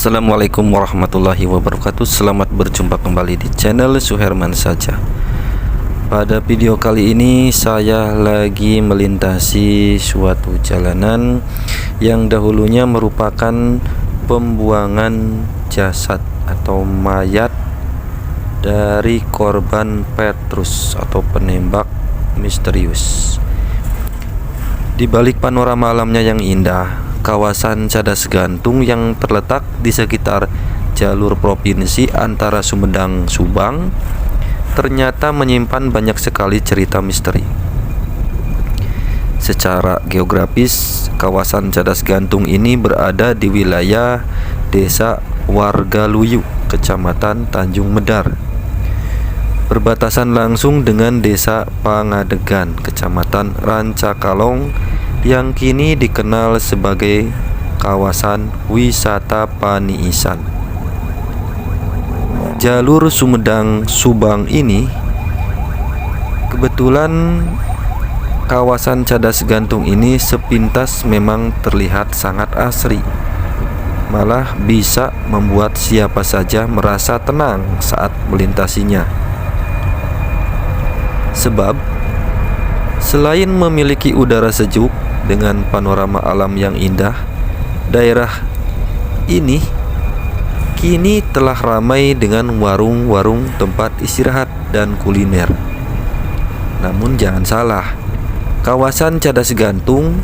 Assalamualaikum warahmatullahi wabarakatuh. Selamat berjumpa kembali di channel Suherman saja. Pada video kali ini saya lagi melintasi suatu jalanan yang dahulunya merupakan pembuangan jasad atau mayat dari korban Petrus atau penembak misterius. Di balik panorama alamnya yang indah, kawasan Cadas Gantung yang terletak di sekitar jalur provinsi antara Sumedang Subang ternyata menyimpan banyak sekali cerita misteri. Secara geografis, kawasan Cadas Gantung ini berada di wilayah Desa Wargaluyu, Kecamatan Tanjung Medar, berbatasan langsung dengan Desa Pangadegan, Kecamatan Rancakalong, yang kini dikenal sebagai kawasan wisata Paniisan. Jalur Sumedang Subang ini kebetulan kawasan Cadas Gantung ini sepintas memang terlihat sangat asri, malah bisa membuat siapa saja merasa tenang saat melintasinya. Sebab selain memiliki udara sejuk dengan panorama alam yang indah, daerah ini kini telah ramai dengan warung-warung tempat istirahat dan kuliner. Namun jangan salah, kawasan Cadas Gantung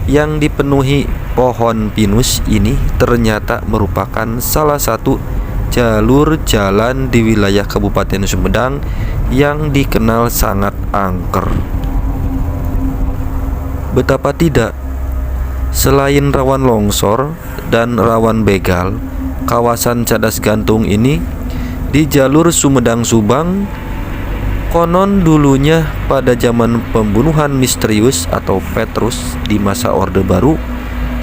yang dipenuhi pohon pinus ini ternyata merupakan salah satu jalur jalan di wilayah Kabupaten Sumedang yang dikenal sangat angker. Betapa tidak, selain rawan longsor dan rawan begal, kawasan Cadas Gantung ini di jalur Sumedang Subang konon dulunya pada zaman pembunuhan misterius atau Petrus di masa Orde Baru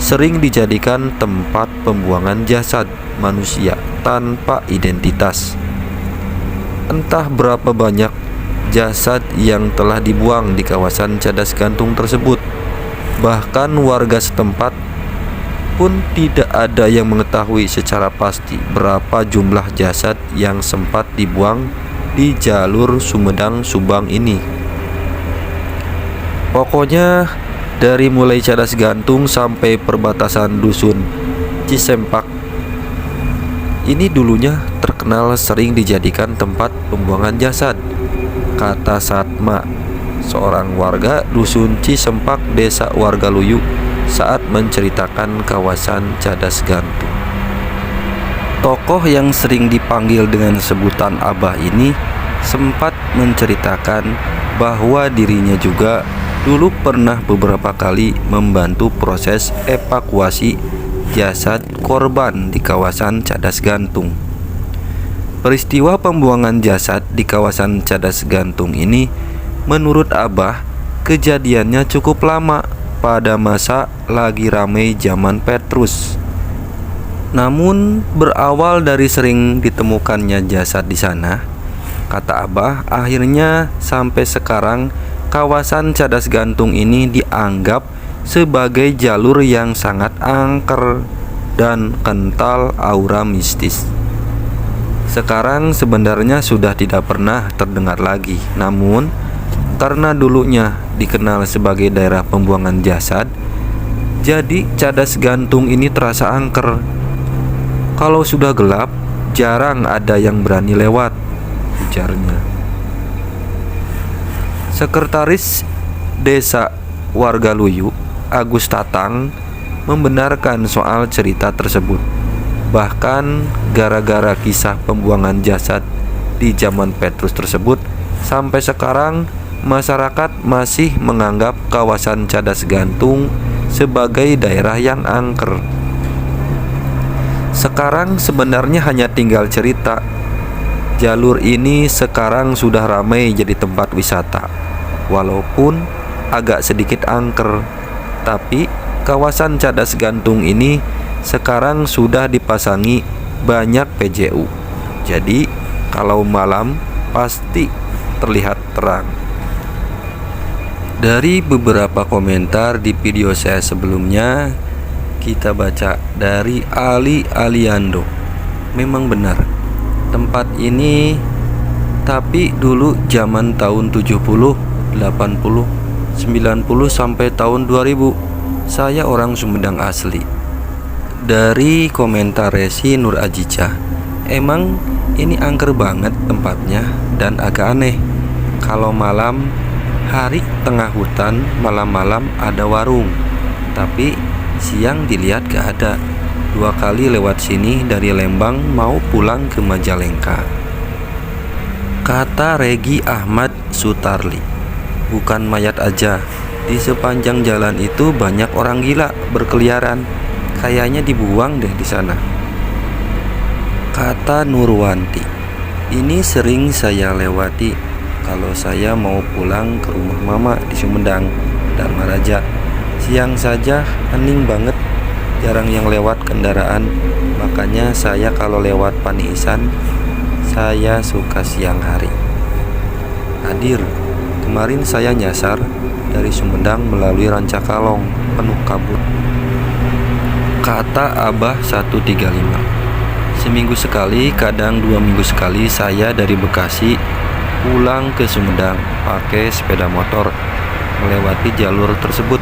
sering dijadikan tempat pembuangan jasad manusia tanpa identitas. Entah berapa banyak jasad yang telah dibuang di kawasan Cadas Gantung tersebut. Bahkan warga setempat pun tidak ada yang mengetahui secara pasti berapa jumlah jasad yang sempat dibuang di jalur Sumedang Subang ini. Pokoknya dari mulai Cadas Gantung sampai perbatasan dusun Cisempak ini dulunya terkenal sering dijadikan tempat pembuangan jasad, kata Satma, seorang warga dusun Cisempak, Desa Wargaluyu, saat menceritakan kawasan Cadas Gantung. Tokoh yang sering dipanggil dengan sebutan Abah ini sempat menceritakan bahwa dirinya juga dulu pernah beberapa kali membantu proses evakuasi jasad korban di kawasan Cadas Gantung. Peristiwa pembuangan jasad di kawasan Cadas Gantung ini menurut Abah, kejadiannya cukup lama pada masa lagi ramai zaman Petrus. Namun berawal dari sering ditemukannya jasad di sana, kata Abah, akhirnya sampai sekarang kawasan Cadas Gantung ini dianggap sebagai jalur yang sangat angker dan kental aura mistis. Sekarang sebenarnya sudah tidak pernah terdengar lagi, namun karena dulunya dikenal sebagai daerah pembuangan jasad, jadi Cadas Gantung ini terasa angker. Kalau sudah gelap, jarang ada yang berani lewat, ujarnya. Sekretaris Desa Wargaluyu, Agus Tatang, membenarkan soal cerita tersebut. Bahkan gara-gara kisah pembuangan jasad di zaman Petrus tersebut, sampai sekarang masyarakat masih menganggap kawasan Cadas Gantung sebagai daerah yang angker. Sekarang sebenarnya hanya tinggal cerita. Jalur ini sekarang sudah ramai jadi tempat wisata. Walaupun agak sedikit angker, tapi kawasan Cadas Gantung ini sekarang sudah dipasangi banyak PJU. Jadi kalau malam pasti terlihat terang. Dari beberapa komentar di video saya sebelumnya, kita baca dari Ali Aliando. Memang benar, tempat ini, tapi dulu zaman tahun 70, 80, 90 sampai tahun 2000. Saya orang Sumedang asli. Dari komentar Resi Nur Ajijah, emang ini angker banget tempatnya dan agak aneh. Kalau malam hari tengah hutan, malam-malam ada warung, tapi siang dilihat gak ada. 2 kali lewat sini dari Lembang mau pulang ke Majalengka. Kata Regi Ahmad Sutarli, bukan mayat aja, di sepanjang jalan itu banyak orang gila berkeliaran. Kayaknya dibuang deh di sana. Kata Nurwanti, ini sering saya lewati kalau saya mau pulang ke rumah mama di Sumedang, Dharma Raja. Siang saja hening banget, jarang yang lewat kendaraan. Makanya saya kalau lewat Paniisan, saya suka siang hari. Hadir, kemarin saya nyasar dari Sumedang melalui Rancakalong, penuh kabut. Kata Abah 135, seminggu sekali, kadang 2 minggu sekali saya dari Bekasi pulang ke Sumedang pakai sepeda motor, melewati jalur tersebut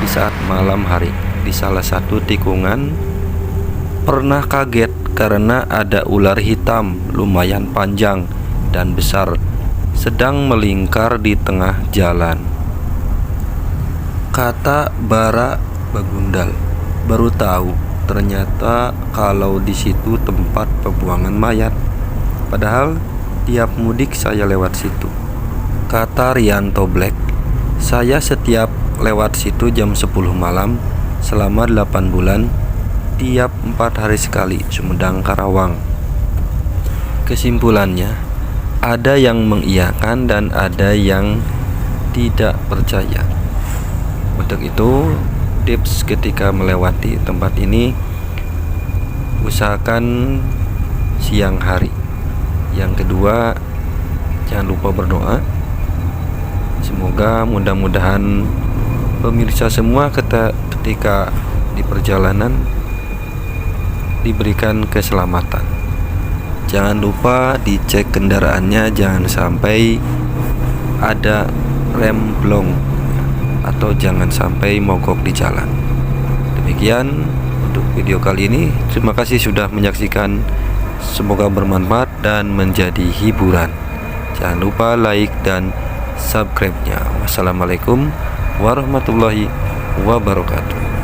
di saat malam hari. Di salah satu tikungan pernah kaget karena ada ular hitam lumayan panjang dan besar sedang melingkar di tengah jalan. Kata Bara Bagundal, baru tahu ternyata kalau di situ tempat pembuangan mayat. Padahal tiap mudik saya lewat situ. Kata Rianto Black, saya setiap lewat situ jam 10 malam selama 8 bulan, tiap 4 hari sekali, Sumedang Karawang. Kesimpulannya, ada yang mengiyakan dan ada yang tidak percaya. Untuk itu, tips ketika melewati tempat ini, usahakan siang hari. Yang kedua, jangan lupa berdoa. Semoga mudah-mudahan pemirsa semua ketika di perjalanan diberikan keselamatan. Jangan lupa dicek kendaraannya, jangan sampai ada rem blong atau jangan sampai mogok di jalan. Demikian untuk video kali ini. Terima kasih sudah menyaksikan. Semoga bermanfaat dan menjadi hiburan. Jangan lupa like dan subscribe-nya. Wassalamualaikum warahmatullahi wabarakatuh.